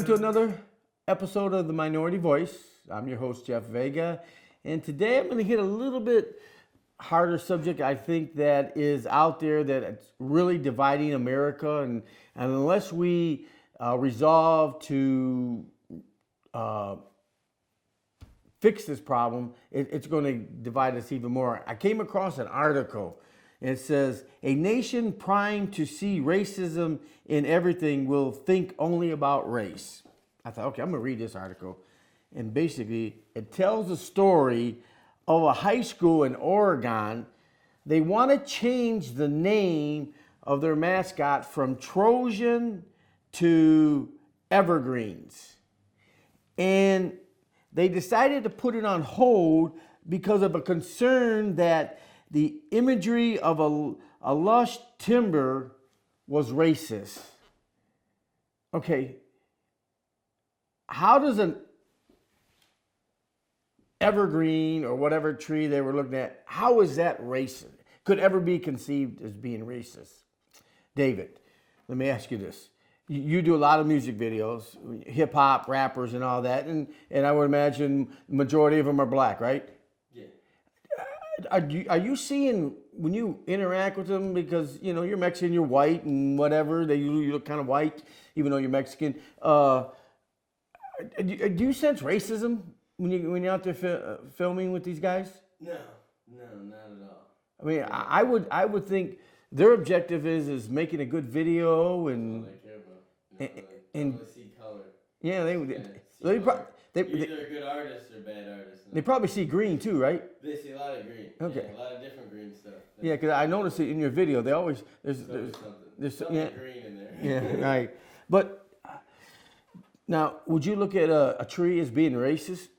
Welcome to another episode of The Minority Voice. I'm your host, Jeff Vega, and today I'm going to hit a little bit harder subject I think that is out there that's really dividing America, and unless we resolve to fix this problem, it's going to divide us even more. I came across an article, and it says, a nation primed to see racism in everything will think only about race. I thought, okay, I'm going to read this article. And basically, it tells the story of a high school in Oregon. They want to change the name of their mascot from Trojan to Evergreens. And they decided to put it on hold because of a concern that the imagery of a lush timber was racist. Okay, how does an evergreen or whatever tree they were looking at, how is that racist? Could ever be conceived as being racist? David, let me ask you this. You do a lot of music videos, hip hop, rappers and all that, and I would imagine the majority of them are black, right? Yeah. Are you seeing, when you interact with them, because you know you're Mexican, you're white and whatever, you look kind of white even though you're Mexican, do you sense racism when you're out there filming with these guys? No, not at all. I mean, I would think their objective is making a good video and They probably see color. yeah, they're either a good artist or bad artist. They probably see green too, right? They see a lot of green. Okay. Yeah, a lot of different green stuff. Yeah, because I noticed it in your video. They always there's something green in there. Yeah, right. But now, would you look at a tree as being racist?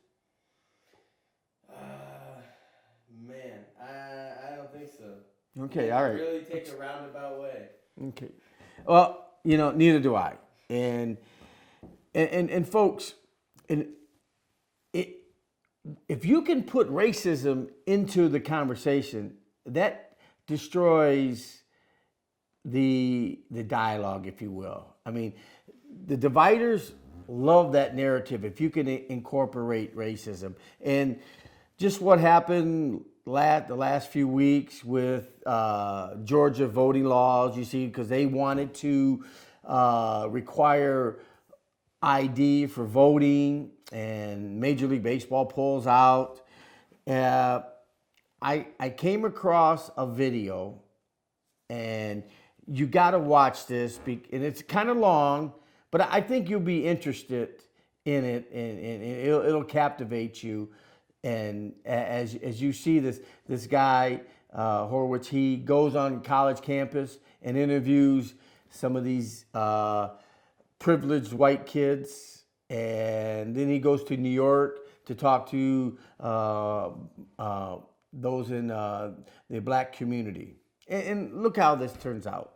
Man, I don't think so. Okay, all right. Really take a roundabout way. Okay. Well, you know, neither do I. And folks, if you can put racism into the conversation, that destroys the dialogue, if you will. I mean, the dividers love that narrative if you can incorporate racism. And just what happened the last few weeks with Georgia voting laws, you see, because they wanted to require ID for voting, and Major League Baseball pulls out. I came across a video, and you got to watch this, and it's kind of long, but I think you'll be interested in it, and it'll captivate you. And as you see this guy, Horowitz, he goes on college campus and interviews some of these privileged white kids, and then he goes to New York to talk to those in the black community. And look how this turns out.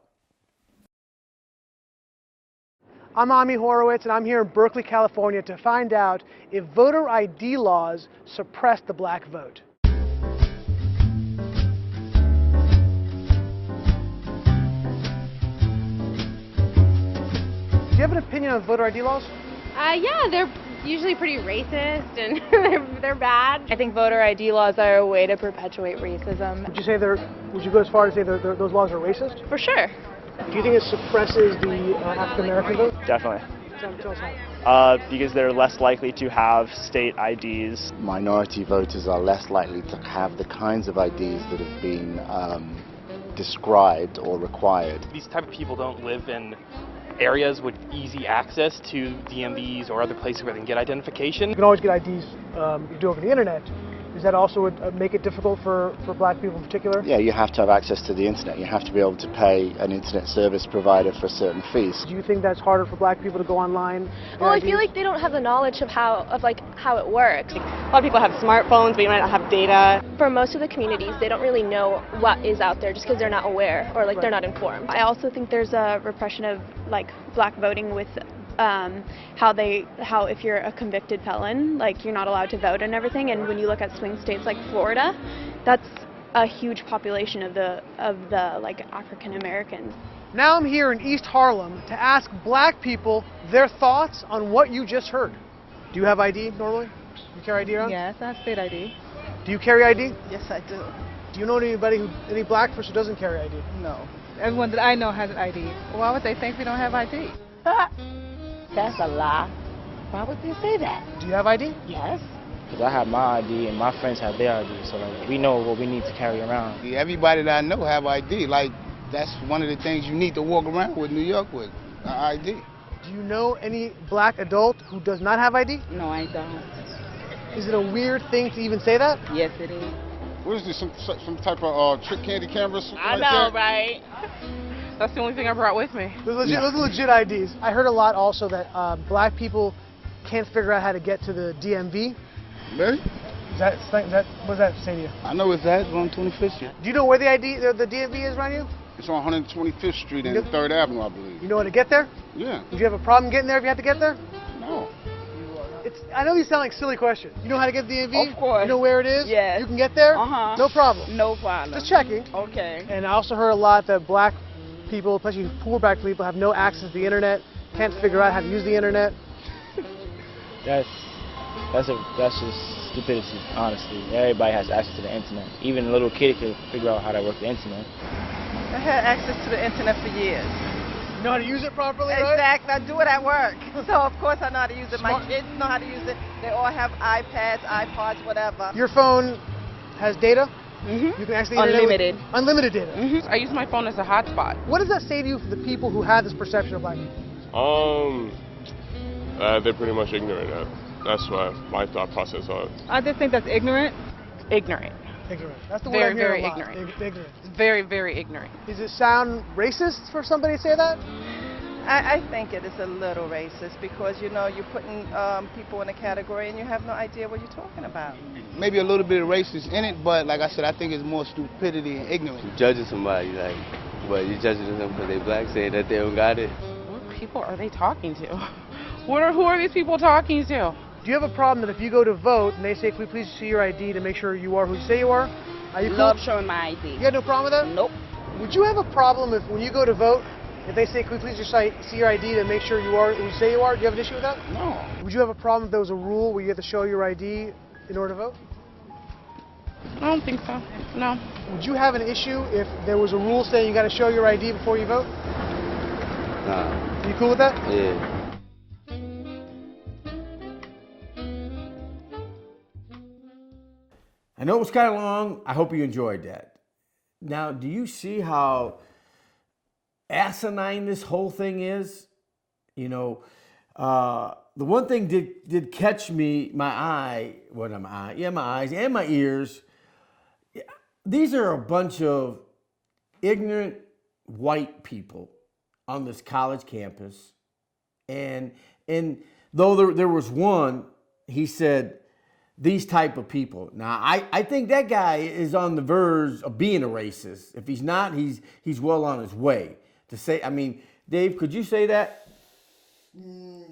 I'm Ami Horowitz, and I'm here in Berkeley, California to find out if voter ID laws suppress the black vote. Do you have an opinion on voter ID laws? Yeah, they're usually pretty racist and they're bad. I think voter ID laws are a way to perpetuate racism. Would you go as far as say those laws are racist? For sure. Do you think it suppresses the African American vote? Definitely. Tell us how. Because they're less likely to have state IDs. Minority voters are less likely to have the kinds of IDs that have been described or required. These type of people don't live in areas with easy access to DMVs or other places where they can get identification. You can always get IDs you do over the internet. Does that also make it difficult for black people in particular? Yeah, you have to have access to the internet. You have to be able to pay an internet service provider for certain fees. Do you think that's harder for black people to go online? Well, I feel like they don't have the knowledge of how it works. A lot of people have smartphones, but you might not have data. For most of the communities, they don't really know what is out there just because they're not aware or they're not informed. I also think there's a repression of black voting with how if you're a convicted felon, you're not allowed to vote and everything. And when you look at swing states like Florida, that's a huge population of the African Americans. Now I'm here in East Harlem to ask black people their thoughts on what you just heard. Do you have ID normally? You carry ID around? Yes, I have state ID. Do you carry ID? Yes, I do. Do you know any black person who doesn't carry ID? No. Everyone that I know has an ID. Why would they think we don't have ID? That's a lie. Why would they say that? Do you have ID? Yes. Because I have my ID and my friends have their ID, so like, we know what we need to carry around. Everybody that I know have ID. Like, that's one of the things you need to walk around with New York with, an ID. Do you know any black adult who does not have ID? No, I don't. Is it a weird thing to even say that? Yes, it is. What is this, some type of trick candy camera? I know, right? That's the only thing I brought with me. Those are legit IDs. I heard a lot also that black people can't figure out how to get to the DMV. Really? What does that say to you? I know it's that, it's on 25th Street. Do you know where the DMV is around you? It's on 125th Street and 3rd Avenue, I believe. You know how to get there? Yeah. Would you have a problem getting there if you had to get there? No. I know these sound like silly questions. You know how to get to the DMV? Of course. You know where it is? Yes. You can get there? Uh-huh. No problem. No problem. Just checking. Okay. And I also heard a lot that black people, especially poor black people, have no access to the internet, can't figure out how to use the internet. That's just stupidity, honestly. Everybody has access to the internet. Even a little kid can figure out how to work the internet. I had access to the internet for years. You know how to use it properly, right? Exactly. I do it at work. So, of course, I know how to use it. My kids know how to use it. They all have iPads, iPods, whatever. Your phone has data? Mm-hmm. You can access the Unlimited. Internet with unlimited data. Mm-hmm. I use my phone as a hotspot. What does that say to you for the people who have this perception of black people? They're pretty much ignorant. That's what my thought process on it. I just think that's ignorant. Ignorant. Ignorant. That's the word I'm hearing a lot. Ignorant. Ignorant. Very, very ignorant. Does it sound racist for somebody to say that? I think it is a little racist because, you're putting people in a category and you have no idea what you're talking about. Maybe a little bit of racist in it, but like I said, I think it's more stupidity and ignorance. You're judging somebody, but you're judging them because they black, saying that they don't got it. What people are they talking to? Who are these people talking to? Do you have a problem that if you go to vote and they say, can we please see your ID to make sure you are who you say you are? Are you Love cool? showing my ID. You got no problem with that? Nope. Would you have a problem if when you go to vote, if they say, can we please just see your ID to make sure you are who you say you are? Do you have an issue with that? No. Would you have a problem if there was a rule where you had to show your ID in order to vote? I don't think so. No. Would you have an issue if there was a rule saying you got to show your ID before you vote? Nah. Are you cool with that? Yeah. I know it was kind of long. I hope you enjoyed that. Now, do you see how asinine this whole thing is? The one thing did catch my eyes and my ears. These are a bunch of ignorant white people on this college campus. And though there was one, he said, these type of people. Now, I think that guy is on the verge of being a racist. If he's not, he's well on his way to say. I mean, Dave, could you say that? Nah,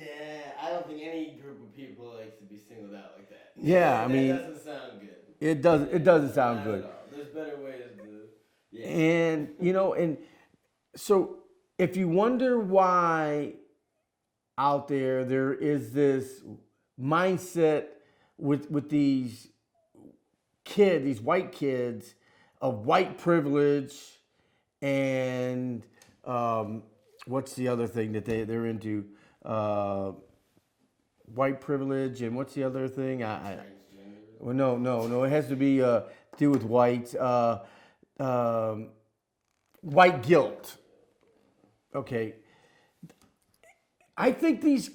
I don't think any group of people likes to be singled out like that. Yeah, I mean, that doesn't sound good. It doesn't sound good. There's better ways to. Yeah. And and so if you wonder why out there is this mindset with these white kids of white privilege and what's the other thing that they're into? White privilege and what's the other thing? Well, no. It has to be to do with white white guilt. Okay. I think these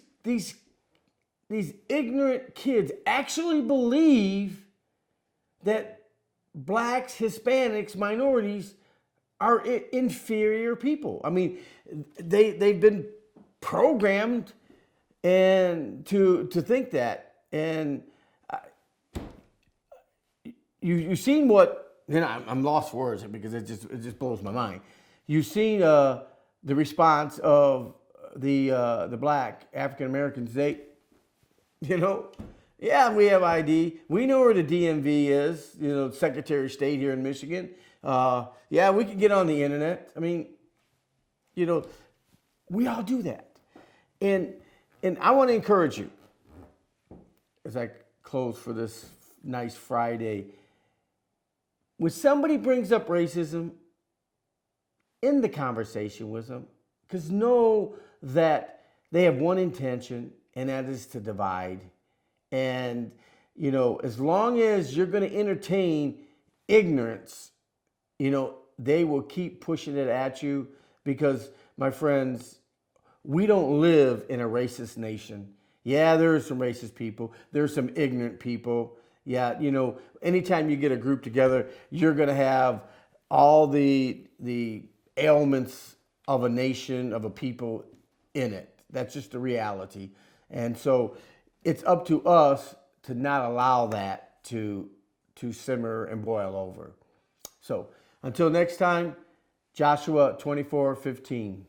ignorant kids actually believe that blacks, Hispanics, minorities are inferior people. I mean, they've been programmed and to think that. And you've seen what, I'm lost for words because it just blows my mind. You've seen the response of the black African Americans. Yeah, we have ID. We know where the DMV is, Secretary of State here in Michigan. Yeah, we can get on the internet. I mean, You know, we all do that. And I want to encourage you as I close for this nice Friday. When somebody brings up racism, in the conversation with them, because know that they have one intention, and that is to divide. And, you know, as long as you're going to entertain ignorance, you know, they will keep pushing it at you because, my friends, we don't live in a racist nation. Yeah, there are some racist people. There's some ignorant people. Yeah, you know, anytime you get a group together, you're going to have all the ailments of a nation, of a people in it. That's just the reality. And so it's up to us to not allow that to simmer and boil over. So until next time, Joshua 24:15.